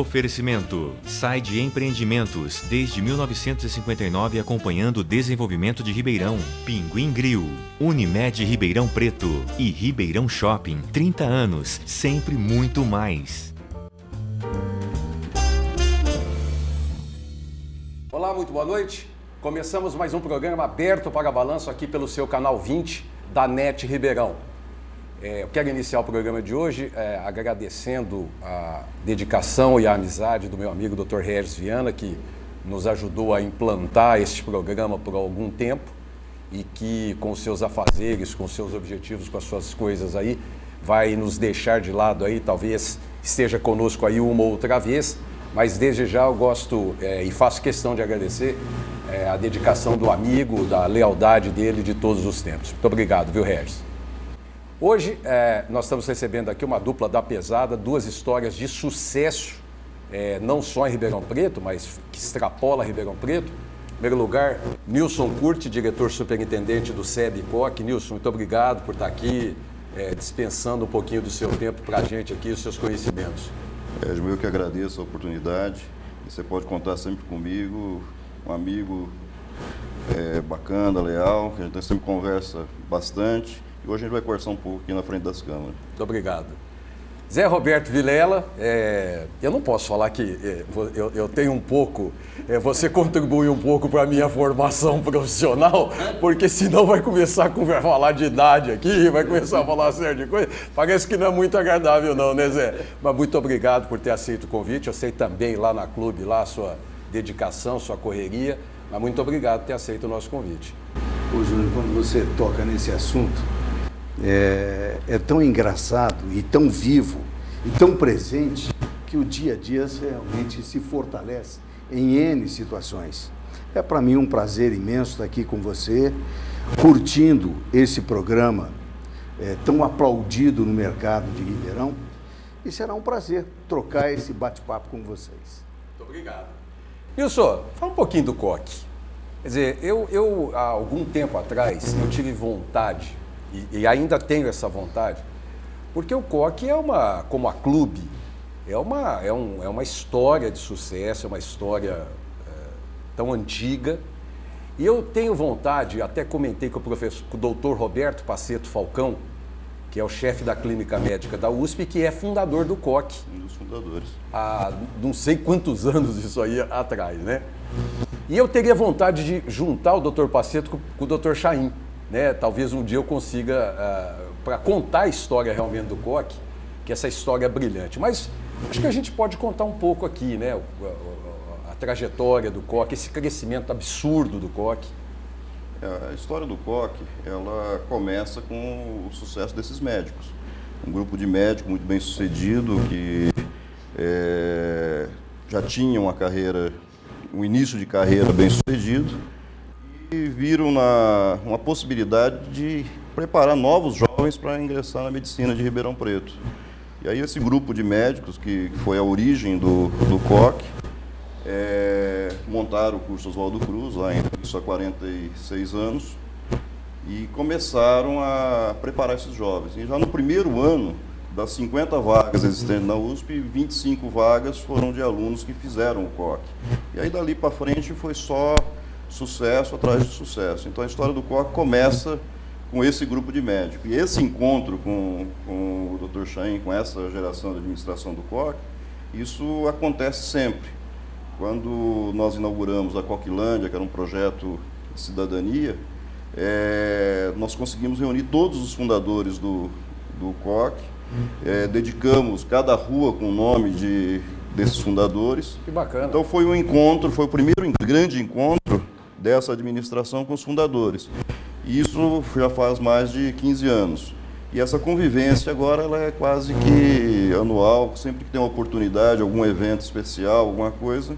Oferecimento: Side Empreendimentos, desde 1959 acompanhando o desenvolvimento de Ribeirão. Pinguim Grill, Unimed Ribeirão Preto e Ribeirão Shopping, 30 anos, sempre muito mais. Olá, muito boa noite. Começamos mais um programa aberto para balanço aqui pelo seu canal 20 da NET Ribeirão. Eu quero iniciar o programa de hoje agradecendo a dedicação e a amizade do meu amigo Dr. Regis Viana, que nos ajudou a implantar este programa por algum tempo e que, com os seus afazeres, com os seus objetivos, com as suas coisas aí, vai nos deixar de lado aí, talvez esteja conosco aí uma ou outra vez, mas desde já eu gosto e faço questão de agradecer a dedicação do amigo, da lealdade dele de todos os tempos. Muito obrigado, viu, Regis? Hoje nós estamos recebendo aqui uma dupla da pesada, duas histórias de sucesso, não só em Ribeirão Preto, mas que extrapola Ribeirão Preto. Em primeiro lugar, Nilson Curti, diretor superintendente do SEB COC. Nilson, muito obrigado por estar aqui, dispensando um pouquinho do seu tempo para a gente aqui, os seus conhecimentos. Eu que agradeço a oportunidade. Você pode contar sempre comigo, um amigo bacana, leal, que a gente sempre conversa bastante. E hoje a gente vai conversar um pouco aqui na frente das câmeras. Muito obrigado. Zé Roberto Vilela, eu não posso falar que eu tenho um pouco, você contribui um pouco para a minha formação profissional, porque senão vai começar a falar de idade aqui, vai começar a falar série de coisa, parece que não é muito agradável não, né, Zé? Mas muito obrigado por ter aceito o convite, eu sei também lá na Clube, lá a sua dedicação, sua correria, mas muito obrigado por ter aceito o nosso convite. Ô, Júnior, quando você toca nesse assunto, é tão engraçado e tão vivo e tão presente que o dia a dia realmente se fortalece em N situações. É para mim um prazer imenso estar aqui com você, curtindo esse programa tão aplaudido no mercado de Ribeirão, e será um prazer trocar esse bate-papo com vocês. Muito obrigado. Nilson, fala um pouquinho do COC. Quer dizer, eu há algum tempo atrás, eu tive vontade, e ainda tenho essa vontade, porque o COC como a Clube, é uma história de sucesso, é uma história tão antiga, e eu tenho vontade, até comentei com o doutor Roberto Paceto Falcão, que é o chefe da Clínica Médica da USP, que é fundador do COC. Um dos fundadores. Há não sei quantos anos isso aí atrás, né? E eu teria vontade de juntar o Dr. Paceto com o Dr. Chaim, né? Talvez um dia eu consiga, para contar a história realmente do COC, que essa história é brilhante. Mas acho que a gente pode contar um pouco aqui, né? A trajetória do COC, esse crescimento absurdo do COC. A história do COC, ela começa com o sucesso desses médicos. Um grupo de médicos muito bem sucedido, que já tinham um início de carreira bem sucedido, e viram uma possibilidade de preparar novos jovens para ingressar na medicina de Ribeirão Preto. E aí esse grupo de médicos, que foi a origem do COC, montaram o curso Oswaldo Cruz, lá há 46 anos, e começaram a preparar esses jovens. E já no primeiro ano, das 50 vagas existentes na USP, 25 vagas foram de alunos que fizeram o COC. E aí dali para frente foi só sucesso atrás de sucesso. Então a história do COC começa com esse grupo de médicos. E esse encontro com o Dr. Chaim, com essa geração de administração do COC, isso acontece sempre. Quando nós inauguramos a Coclândia, que era um projeto de cidadania, nós conseguimos reunir todos os fundadores do COC, dedicamos cada rua com o nome desses fundadores. Que bacana. Então foi um encontro, foi o primeiro grande encontro dessa administração com os fundadores. E isso já faz mais de 15 anos. E essa convivência agora ela é quase que anual, sempre que tem uma oportunidade, algum evento especial, alguma coisa,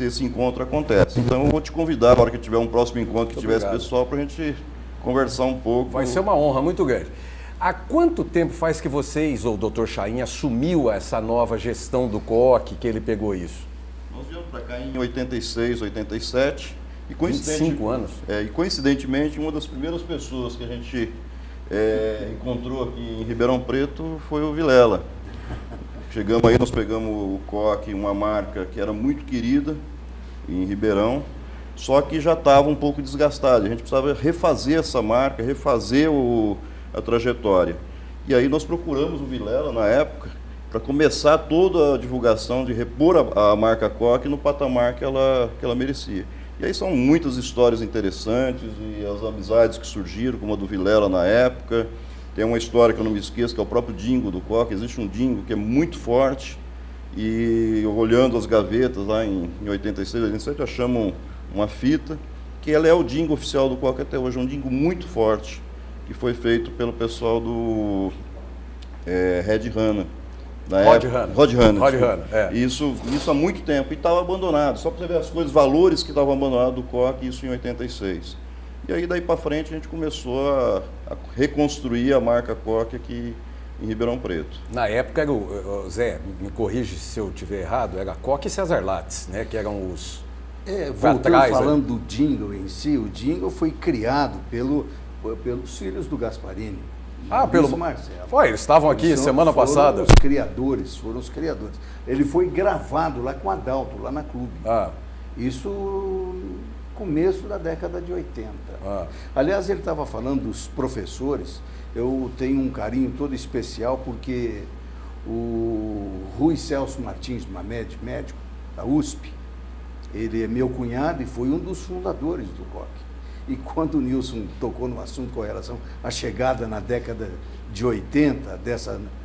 esse encontro acontece. Então eu vou te convidar, na hora que tiver um próximo encontro que tiver esse pessoal, para a gente conversar um pouco. Vai ser uma honra muito grande. Há quanto tempo faz que vocês, ou o Dr. Chaim, assumiu essa nova gestão do COC, que ele pegou isso? Nós viemos para cá em 86, 87. E 25 anos. E coincidentemente, uma das primeiras pessoas que a gente encontrou aqui em Ribeirão Preto foi o Vilela. Chegamos aí, nós pegamos o Coque, uma marca que era muito querida em Ribeirão, só que já estava um pouco desgastada. A gente precisava refazer essa marca, refazer a trajetória. E aí nós procuramos o Vilela, na época, para começar toda a divulgação de repor a marca Coque no patamar que ela merecia. E aí são muitas histórias interessantes e as amizades que surgiram, como a do Vilela na época. Tem uma história que eu não me esqueço, que é o próprio dingo do Coque. Existe um dingo que é muito forte e olhando as gavetas lá em 86, 87, achamos uma fita que ela é o dingo oficial do Coque até hoje. É um dingo muito forte que foi feito pelo pessoal do Red Hanna. Rod Hanna, é. Isso há muito tempo, e estava abandonado, só para você ver as coisas, valores que estavam abandonados do Coque, isso em 86. E aí daí para frente a gente começou a reconstruir a marca Coque aqui em Ribeirão Preto. Na época, era Zé, me corrige se eu estiver errado, era Coque e César Lattes, né, que eram os... Falando do jingle em si, o jingle foi criado pelos filhos do Gasparini. Pelo Marcelo. Eles estavam aqui semana passada. Foram os criadores. Ele foi gravado lá com o Adalto, lá na Clube. Isso no começo da década de 80. Aliás, ele estava falando dos professores. Eu tenho um carinho todo especial porque o Rui Celso Martins, médico da USP, ele é meu cunhado e foi um dos fundadores do Coque. E quando o Nilson tocou no assunto com relação à chegada na década de 80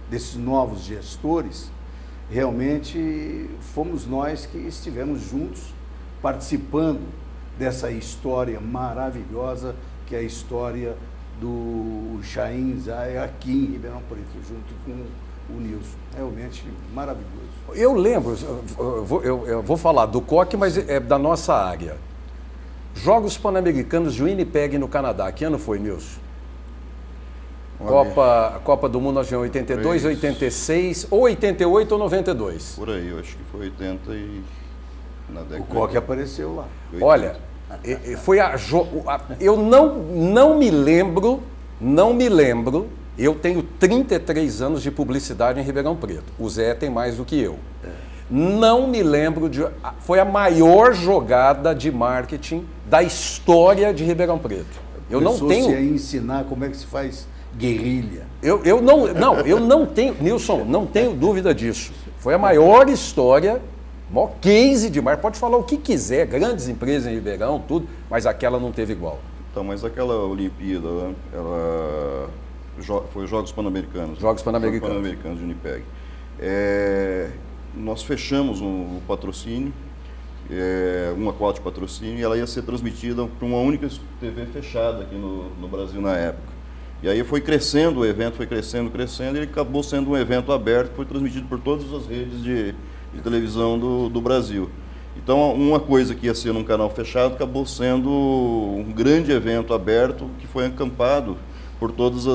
desses novos gestores, realmente fomos nós que estivemos juntos participando dessa história maravilhosa que é a história do Chaim Zaya aqui em Ribeirão Preto, junto com o Nilson. Realmente maravilhoso. Eu lembro, eu vou falar do Coque, mas é da nossa área. Jogos Pan-Americanos de Winnipeg, no Canadá. Que ano foi, Nilson? Copa do Mundo, 82, 86, ou 88 ou 92? Por aí, eu acho que foi 80 e... na década. O Coque apareceu lá. 80. Olha, foi eu não me lembro, eu tenho 33 anos de publicidade em Ribeirão Preto. O Zé tem mais do que eu. Não me lembro foi a maior jogada de marketing da história de Ribeirão Preto. Eu não tenho... Você ia ensinar como é que se faz guerrilha. Eu não tenho, Nilson, não tenho dúvida disso. Foi a maior história, maior case de marketing. Pode falar o que quiser, grandes empresas em Ribeirão, tudo, mas aquela não teve igual. Então, mas aquela Olimpíada, ela foi Jogos Pan-Americanos. Jogos Pan-Americanos. Pan-Americanos de Winnipeg. Nós fechamos um patrocínio, uma cota de patrocínio, e ela ia ser transmitida por uma única TV fechada aqui no Brasil na época. E aí foi crescendo o evento, foi crescendo, e ele acabou sendo um evento aberto, que foi transmitido por todas as redes de televisão do Brasil. Então, uma coisa que ia ser num canal fechado acabou sendo um grande evento aberto, que foi acampado por todas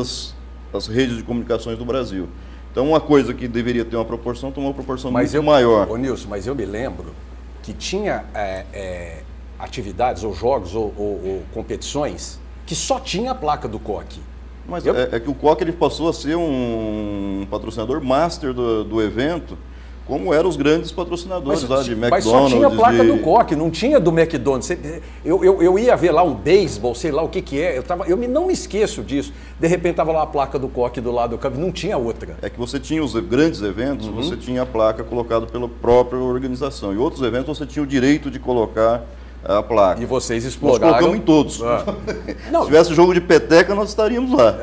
as redes de comunicações do Brasil. Então, uma coisa que deveria ter uma proporção, tomou uma proporção muito maior. Ô Nilson, mas eu me lembro que tinha atividades, ou jogos, ou competições, que só tinha a placa do Coque. Mas é que o Coque ele passou a ser um patrocinador master do evento, como eram os grandes patrocinadores lá de McDonald's. Mas só tinha a placa do Coque, não tinha do McDonald's. Eu ia ver lá um beisebol, sei lá o que é, não me esqueço disso. De repente estava lá a placa do Coque do lado do campo, não tinha outra. É que você tinha os grandes eventos, você tinha a placa colocada pela própria organização. E outros eventos você tinha o direito de colocar a placa. E vocês exploraram. Nós colocamos em todos. Se tivesse jogo de peteca, nós estaríamos lá.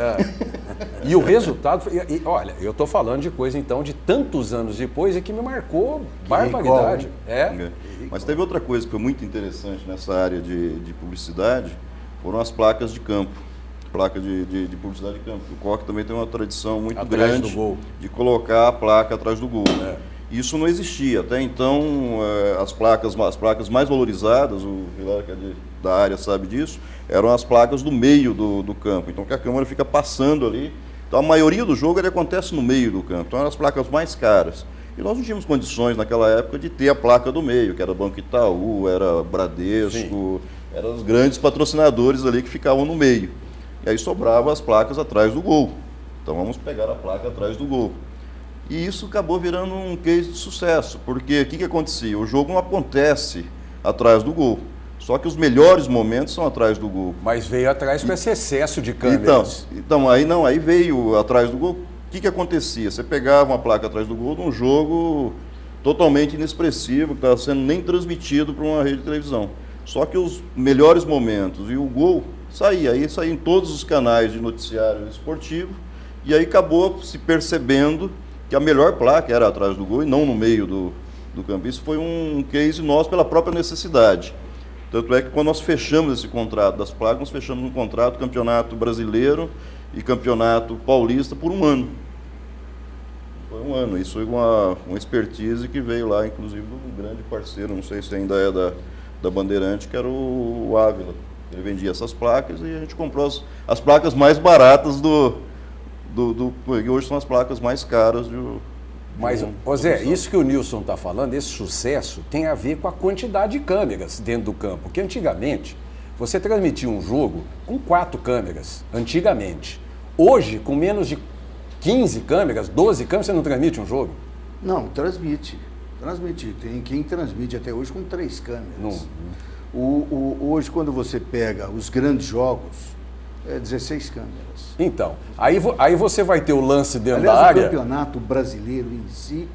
E o resultado, olha, eu estou falando de coisa então de tantos anos depois e que me marcou barbaridade. Mas teve outra coisa que foi muito interessante nessa área de publicidade, foram as placas de campo. Placa de publicidade de campo. O Coque também tem uma tradição muito atrás grande de colocar a placa atrás do gol. Isso não existia. Até então, as placas mais valorizadas, o Vilar, que é da área, sabe disso, eram as placas do meio do campo. Então, que a câmera fica passando ali. Então, a maioria do jogo ele acontece no meio do campo. Então, eram as placas mais caras. E nós não tínhamos condições, naquela época, de ter a placa do meio, que era Banco Itaú, era Bradesco, eram os grandes patrocinadores ali que ficavam no meio. E aí sobravam as placas atrás do gol. Então, vamos pegar a placa atrás do gol. E isso acabou virando um case de sucesso, porque o que acontecia? O jogo não acontece atrás do gol, só que os melhores momentos são atrás do gol. Mas veio atrás com esse excesso de câmeras. Então aí veio atrás do gol. O que acontecia? Você pegava uma placa atrás do gol de um jogo totalmente inexpressivo, que estava sendo nem transmitido para uma rede de televisão. Só que os melhores momentos e o gol saía em todos os canais de noticiário esportivo, e aí acabou se percebendo que a melhor placa era atrás do gol e não no meio do campo. Isso foi um case nosso pela própria necessidade. Tanto é que quando nós fechamos esse contrato das placas, nós fechamos um contrato campeonato brasileiro e campeonato paulista por um ano. Foi um ano. Isso foi uma expertise que veio lá, inclusive, do grande parceiro, não sei se ainda é da Bandeirante, que era o Ávila. Ele vendia essas placas e a gente comprou as placas mais baratas que hoje são as placas mais caras Mas, Zé, isso que o Nilson está falando, esse sucesso, tem a ver com a quantidade de câmeras dentro do campo. Porque antigamente, você transmitia um jogo com 4 câmeras, antigamente. Hoje, com menos de 15 câmeras, 12 câmeras, você não transmite um jogo? Não, transmite. Tem quem transmite até hoje com 3 câmeras. Não. Hoje, quando você pega os grandes jogos, é 16 câmeras. Então, aí você vai ter o lance dentro Aliás, da área. O campeonato brasileiro em si,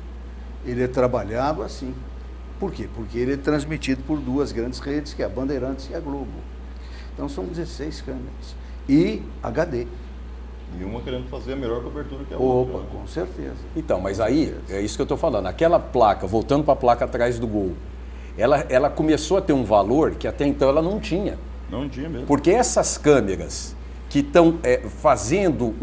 ele é trabalhado assim. Por quê? Porque ele é transmitido por 2 grandes redes, que é a Bandeirantes e a Globo. Então são 16 câmeras. E HD. E uma querendo fazer a melhor cobertura que a Opa, outra. com certeza. Então, mas aí, é isso que eu estou falando. Aquela placa, voltando para a placa atrás do gol, ela começou a ter um valor que até então ela não tinha. Não tinha mesmo. Porque essas câmeras que estão fazendo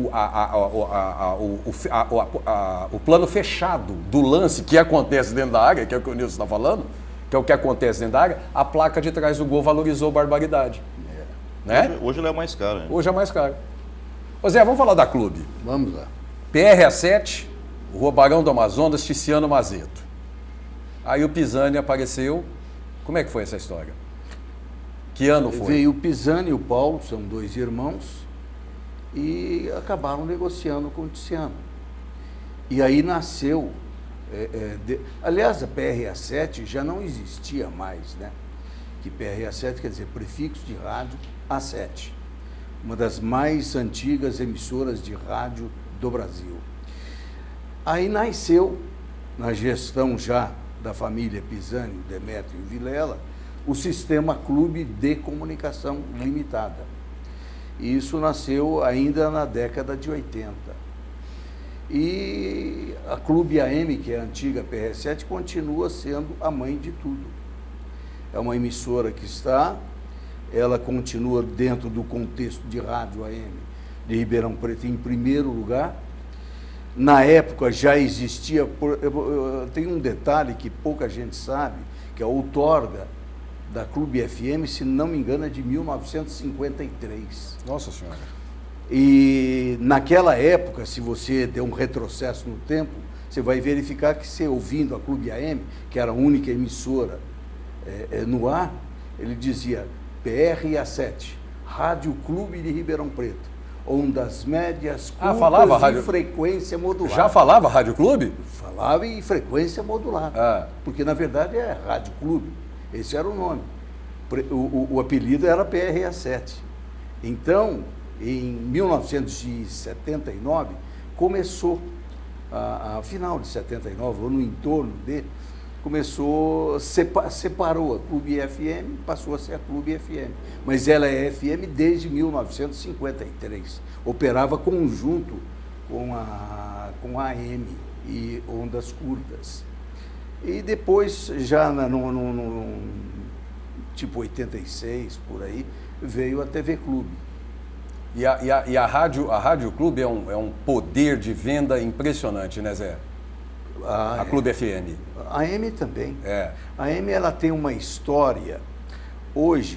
o plano fechado do lance que acontece dentro da área, que é o que o Nilson está falando, que é o que acontece dentro da área, a placa de trás do gol valorizou barbaridade. Né? Hoje ela é mais cara. Hein? Hoje é mais caro. Ô Zé, vamos falar da clube. Vamos lá. PRA7, Rua Barão do Amazonas, Ticiano Mazeto. Aí o Pisani apareceu. Como é que foi essa história? Que ano foi? Veio o Pisani e o Paulo, são 2 irmãos, e acabaram negociando com o Ticiano. E aí nasceu... aliás, a PRA7 já não existia mais, né? Que PRA7 quer dizer prefixo de rádio A7. Uma das mais antigas emissoras de rádio do Brasil. Aí nasceu, na gestão já da família Pisani, Demétrio e Vilela, o Sistema Clube de Comunicação Limitada. E isso nasceu ainda na década de 80. E a Clube AM, que é a antiga PR7, continua sendo a mãe de tudo. É uma emissora que ela continua dentro do contexto de rádio AM de Ribeirão Preto em primeiro lugar. Na época já existia, tem um detalhe que pouca gente sabe, que a outorga da Clube FM, se não me engano, é de 1953. Nossa Senhora. E naquela época, se você der um retrocesso no tempo, você vai verificar que você ouvindo a Clube AM, que era a única emissora no ar, ele dizia PRA7, Rádio Clube de Ribeirão Preto, ondas médias, curtas falava e rádio... frequência modulada. Já falava Rádio Clube? Falava em frequência modulada, porque na verdade é Rádio Clube, esse era o nome. O apelido era PRA7. Então, em 1979, começou, a final de 79, ou no entorno dele, separou a Clube FM, passou a ser a Clube FM. Mas ela é FM desde 1953. Operava conjunto com a AM e ondas curtas. E depois, já no tipo 86, por aí, veio a TV Clube. E a Rádio Clube é um poder de venda impressionante, né, Zé? A Clube FM. A AM também. É. A AM ela tem uma história. Hoje,